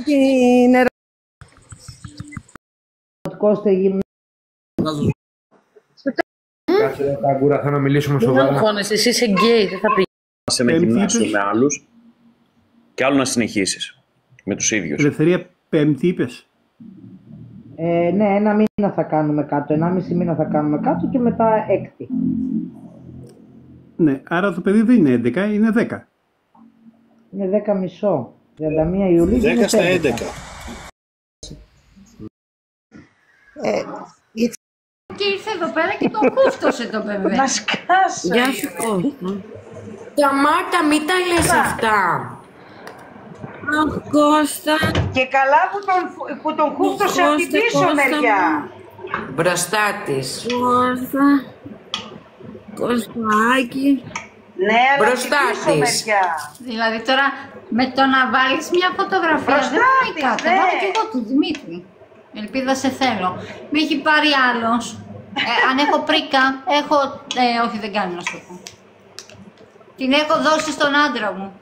την ερωτικότητα γυμνή. Κάτσε Ταγκούρα, θα να μιλήσουμε σοβαρά. Δεν αγχώνεσαι, εσύ είσαι γκέι, δεν θα πει. Σε με γυμνάσιο με άλλους και άλλο να συνεχίσεις με τους ίδιους. Ελευθερία, Πέμπτη είπες. Ναι, 1 μήνα θα κάνουμε κάτω, 1,5 μήνα θα κάνουμε κάτω και μετά 6. Ναι, άρα το παιδί δεν είναι 11, είναι 10. Είναι 10 μισό. 31 Ιουλίου. 10 στα 11. Και ήρθε εδώ πέρα και τον κούφτωσε το παιδί. Να σκάσει. Γεια σου Κώστα. Σταμάτα, μην τα λες αυτά. Αχ Κώστα. Και καλά που τον κούφτωσε από την πίσω μεριά. Μπροστά της. Κώστα. Κωστάκι. Ναι, αλλά μπροστά την πίσω της. μεριά. Δηλαδή τώρα με το να βάλεις μια φωτογραφία Μπροστά δεν πάει της, κάτω. ναι. Βάλω και εγώ του Δημήτρη. Ελπίδα σε θέλω. Με έχει πάρει άλλος. Αν έχω πρίκα, έχω... όχι δεν κάνω να σου το πω. Την έχω δώσει στον άντρα μου.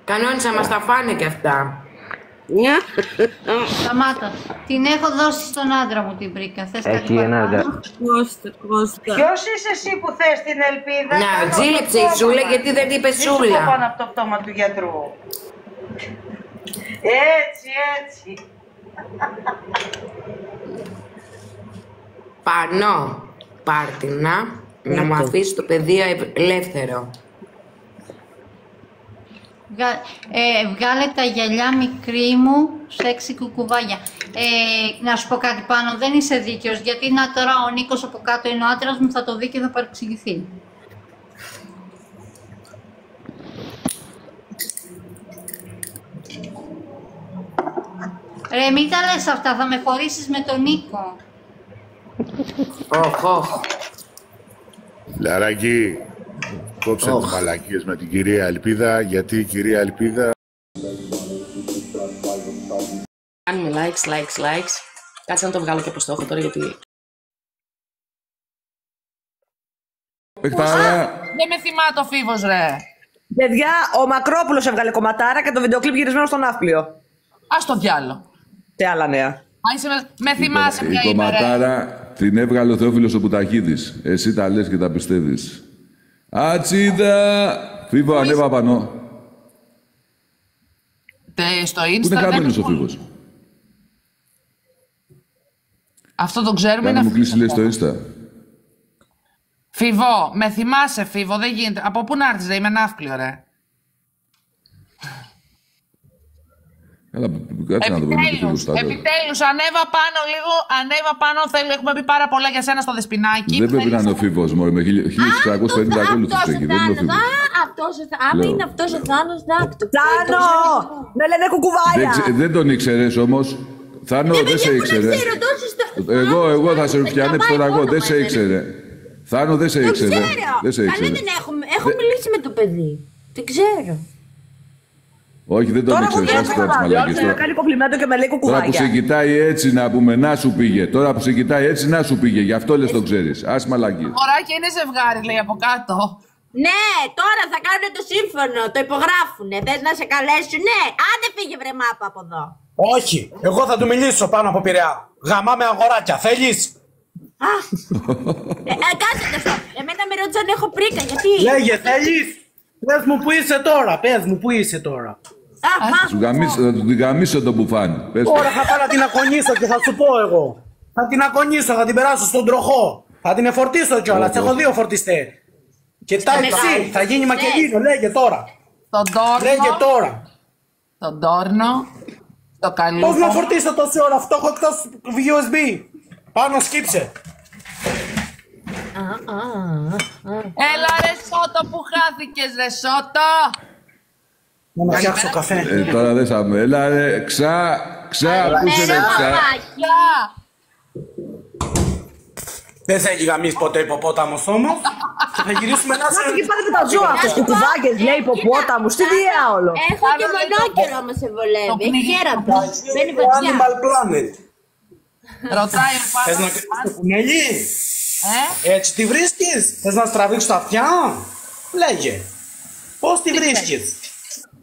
Κανόνισα, μας τα φάνε και αυτά. Σταμάτα. Την έχω δώσει στον άντρα μου την πρίκα. Θες κάτι παραπάνω? Κώστα. Ποιος είσαι εσύ που θες την ελπίδα? Να, τζίλεψε η Σούλα γιατί δεν είπε Σούλα. Σούλα. Πάνω από το πτώμα του γιατρού. Έτσι, έτσι. Πανώ, Πάρτινα, να μου αφήσει το παιδί ελεύθερο. Βγάλε τα γυαλιά μικρή μου, σεξι κουκουβάγια. Να σου πω κάτι πάνω, δεν είσαι δίκαιος, γιατί να τώρα ο Νίκος από κάτω είναι ο άντρας μου, θα το δει και θα παρεξηγηθεί. Ρε, μην τα λες αυτά, θα με χωρίσεις με τον Νίκο. Οχ. Λαράκι, κόψε τις μαλακίες με την κυρία Ελπίδα, γιατί η κυρία Ελπίδα... Κάνουμε likes. Κάτσε να το βγάλω και από στόχο τώρα γιατί... Δεν με θυμάται ο Φίβος ρε. Παιδιά, ο Μακρόπουλος έβγαλε κομματάρα και το βιντεοκλίπ γυρισμένο στον Ναύπλιο. Ας το διάλο. Τι άλλα νέα. Με θυμάσαι ποια η είναι ρε. κομματάρα την έβγαλε ο Θεόφιλος ο Πουταχίδης. Εσύ τα λες και τα πιστεύεις. Ατσίδα! Φίβο, ανέβα πανώ. Στο Πού Insta είναι χαμένος ο Φίβος? Αυτό το ξέρουμε. Κάνε μου κλείσει λέει στο Insta. Φίβο, με θυμάσαι Φίβο, δεν γίνεται. Από πού να έρθεις ρε, είμαι Ναύπλιο ρε. Έλα, κάτσε να το πούμε το Φίβο. Επιτέλους, ανέβα πάνω λίγο, έχουμε πει πάρα πολλά για σένα στο Δεσποινάκι. Δεν πρέπει να είναι ο Φίβος, μωρέ, με 1650 ακόλουθους έχει, δεν είναι ο Φίβος. Αν είναι αυτός ο Θάνος, δάκτω. Θάνο! Με λένε κουκουβάλια. Δεν τον ήξερες όμως. Θάνο, δεν σε ήξερε. Εγώ θα σε φτιανέψω τώρα εγώ, δεν σε ήξερε. Θάνο, δεν σε ήξερε. Καλή την έχουμε. Έχω μιλήσει με το παιδί. Δεν ξέρω. Όχι, δεν τον ήξερε. Άσε τώρα τις μαλακίες τώρα. Κάνει κομπλιμέντο και με λέει κουκουβάγια. Τώρα που σε κοιτάει έτσι να πούμε, να σου πήγε. Τώρα που σε κοιτάει έτσι να σου πήγε. Γι' αυτό λες το ξέρεις. Άσε μαλακίες. Μωράκι είναι ζευγάρι, λέει από κάτω. Ναι, τώρα θα κάνουν το σύμφωνο. Το υπογράφουνε. Θες να σε καλέσουν? Ναι. Άντε φύγε βρε μάπα από εδώ. Όχι, εγώ θα του μιλήσω πάνω από Πειραιά. Γαμάμε αγοράκια, θέλεις? Κάτσε το. Εμένα με ρώτησαν έχω πρίκα, γιατί? Λέγε, θέλεις? Πες μου που είσαι τώρα, πες μου που είσαι τώρα. Θα του την γαμίσω το μπουφάν. Τώρα θα πάω να την ακονίσω και θα σου πω εγώ. Θα την ακονίσω, θα την περάσω στον τροχό. Θα την εφορτίσω κιόλας, έχω 2 φορτιστές. Και τάξη, θα γίνει μακελίνο, λέγε τώρα. Τον Τόρνο. Λέγε τώρα. Τον Τόρνο. Το καλή. Πώς να φορτίσω τόση ώρα, αυτό έχω εκτός USB. Πάνω σκύψε. Έλα ρε Σότο που χάθηκες ρε Σότο. Να φτιάξω καφέ. Τώρα δεν θα με. Έλα ρε, ακούσε ρε ξά. Δεν θα έχει γαμίσει ποτέ υποπόταμος όμως. Και θα γυρίσουμε να σε... Εκεί πάνε και τα ζώα αυτές, κουκουβάγες, λέει υποπόταμος, τι διάολο. Έχω και μονόκερο άμα σε βολεύει. Έχει γέραντα. Μπαίνει βαθιά. Animal Planet. Ρωτάει ο Θες να κρύψεις το κουνέλι? Έτσι τη βρίσκεις? Θες να στραβήξεις τα αυτιά? Λέγε. Πώς τη βρίσκεις?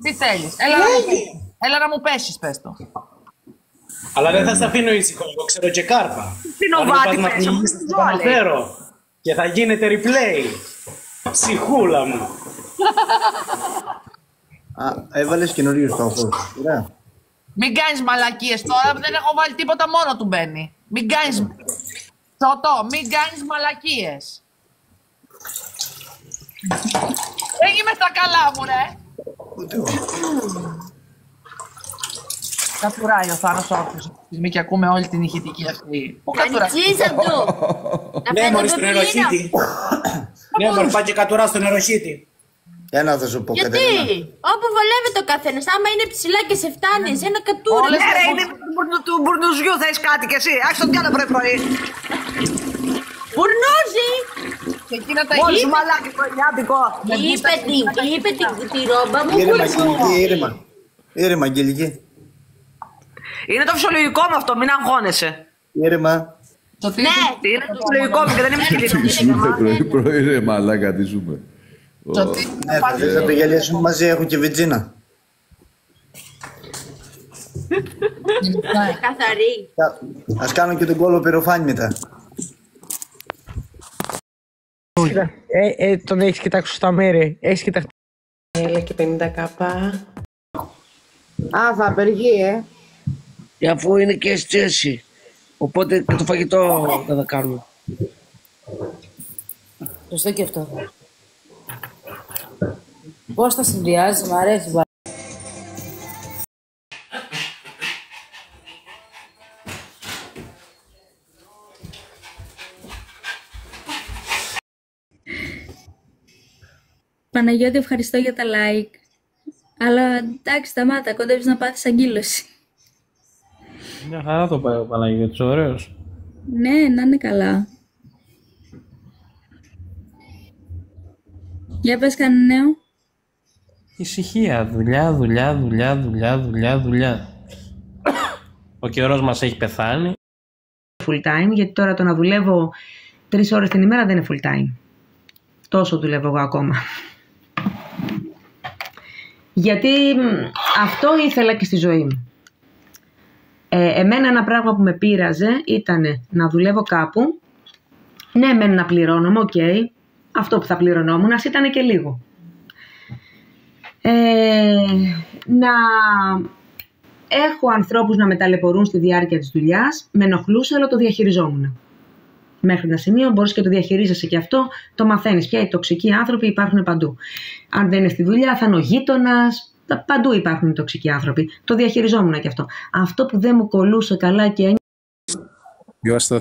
Τι θέλεις? Έλα Έλα να μου πέσεις, πες το. Αλλά δεν θα σε αφήνω ήσυχο, εγώ ξέρω και κάρπα. Τι νοβάτι να πες, πνιγείς, θα το αναφέρω. Και θα γίνεται replay. Ψυχούλα μου. Έβαλες καινούριους στόχους. Ωραία. Μην κάνεις μαλακίες τώρα, δεν έχω βάλει τίποτα, μόνο του μπαίνει. Μην κάνεις... Σωτό, μην κάνεις μαλακίες. Δεν είμαι στα καλά μου, ρε. Ούτε εγώ. Κατουράει ο Θάνος όρθιος. Μη και ακούμε όλη την ηχητική αυτή. Πού κατουράει. Ναι, μόλις στον νεροχύτη. Ναι, μόλις πάει και κατουρά στον νεροχύτη. Ένα θα σου πω, γιατί, Κατερίνα. όπου βολεύεται ο καθένας, άμα είναι ψηλά και σε φτάνει, σε ένα κατούρι. Ναι, ρε, είναι του μπουρνουζιού, θες κάτι κι εσύ. Άρχισε το πιάνω πρωί-πρωί. Μπουρνούζι! Μόλις σου μαλάκι πρωινιάτικο. Είπε τη ρόμπα μου. Ήρεμα, Αγγελική, ήρεμα. Ήρεμα, Αγγελική. Είναι το φυσιολογικό μου αυτό, μην αγχώνεσαι. Ήρεμα. Ναι, είναι το φυσιολογικό μου και δεν είμαι σκυλή. Τι ζούμε πρωί-πρωί, ρε μαλάκα, τι ζούμε. Ναι, θα δεις να το γελιάσουμε μαζί, έχω και βιτζίνα. Καθαρή. Ας κάνω και τον κόλλο πυροφάνη μετά. Τον έχεις κοιτάξει στα μέρη. Έχεις κοιτάξει. Έλα και 50 κάπα. Α, θα απεργεί, Αφού είναι και έτσι. Οπότε και το φαγητό δεν θα κάνουμε. Σωστό και αυτό. Πώς θα συνδυάζεις, μ' αρέσει. Παναγιώτη, ευχαριστώ για τα like. Αλλά εντάξει, σταμάτα, κοντεύεις να πάθεις αγκύλωση. Μια χαρά το πάει ο Παναγιώτης, ωραίος. Ναι, να είναι καλά. Για πες κανένα νέο. Ησυχία, δουλειά. Ο καιρός μας έχει πεθάνει. Full time, γιατί τώρα το να δουλεύω 3 ώρες την ημέρα δεν είναι full time. Τόσο δουλεύω εγώ ακόμα. Γιατί αυτό ήθελα και στη ζωή μου. Εμένα ένα πράγμα που με πείραζε ήταν να δουλεύω κάπου. Ναι, μεν να πληρώνομαι, οκ. Αυτό που θα πληρωνόμουν, ας ήταν και λίγο. Να έχω ανθρώπους να με ταλαιπωρούν στη διάρκεια της δουλειάς. Με ενοχλούσε, αλλά το διαχειριζόμουν. Μέχρι ένα σημείο μπορείς και το διαχειρίζεσαι και αυτό, το μαθαίνεις πια. Οι τοξικοί άνθρωποι υπάρχουν παντού. Αν δεν είναι στη δουλειά, θα είναι ο γείτονας. Παντού υπάρχουν οι τοξικοί άνθρωποι. Το διαχειριζόμουν και αυτό. Αυτό που δεν μου κολλούσε καλά και Γιώστα.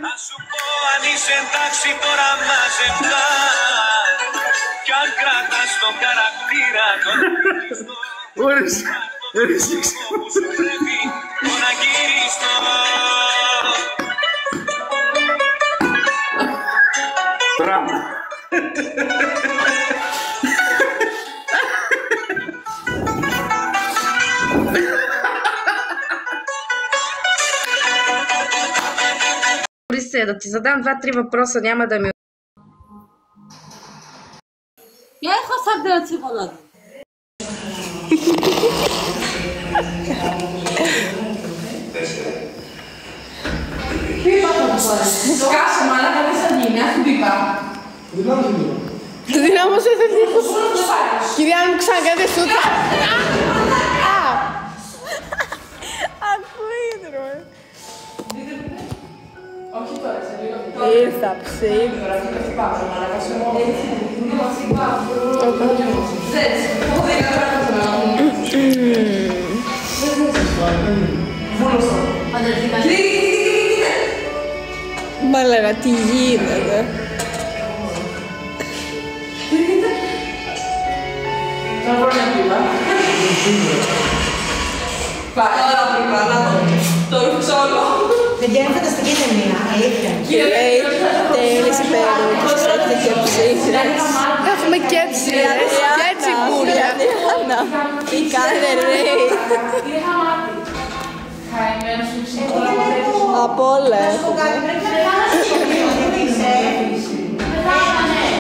Να σου πω αν είσαι εντάξει τώρα μαζευτά. Κι αν κράτας το χαρακτήρα τον κλειστό. Που σου πρέπει το να γυρίστο. Πράγμα. Да ти задам 2-3 въпроса, няма да ми... Я έχασα την τσίπολα. Σκάσε μαλάκα, δεν θα γίνει, ας την πίπα. Το δυνάμωσε το τύπο. Κυρία μου, ξανακάτε σούτρα. Ακούει, τρώε. Όχι τώρα, σε λίγο. Ήρθα ψήφι. Μαλάκα, τι γίνεται. Να βρω μια πίπα. Πάρα πίπα, να το ρούξω όλο. Παιδιά, είναι φανταστική ταινία, αλήθεια. Λέει, τέλειες υπέροχες, έχετε κέψει. Έχουμε κέψει, κέψει κούρια. Τι κάνετε ρε. Από όλα έχουμε.